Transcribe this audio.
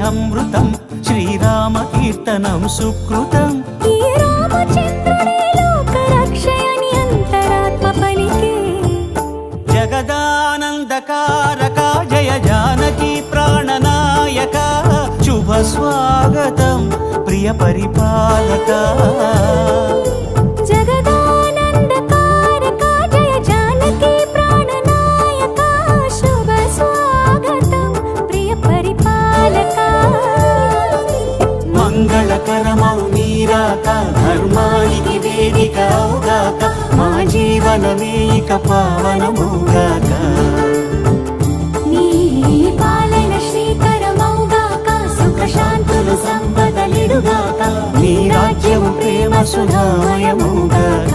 అమృతం శ్రీరామ కీర్తనం సుకృతం. ఈ రామచంద్రుడే లోకరక్షయని అంతరాత్మ పలికే. జగదానందకారక జయ జానకి ప్రాణనాయక శుభ స్వాగతం ప్రియ పరిపాలక. జగదానందకారక జయ జానకి ప్రాణనాయక శుభ స్వాగతం ప్రియ పరిపాలక. మంగళకరమౌ నీరాక ధర్మానికి వేదిక అవుగాక మా జీవనమే ఇక పావనమౌగాక. నీ పాలన శ్రీకరమౌగాక సుఖ శాంతులు సంపదలిడుగాక నీ రాజ్యము ప్రేమ సుధామయమౌగాక.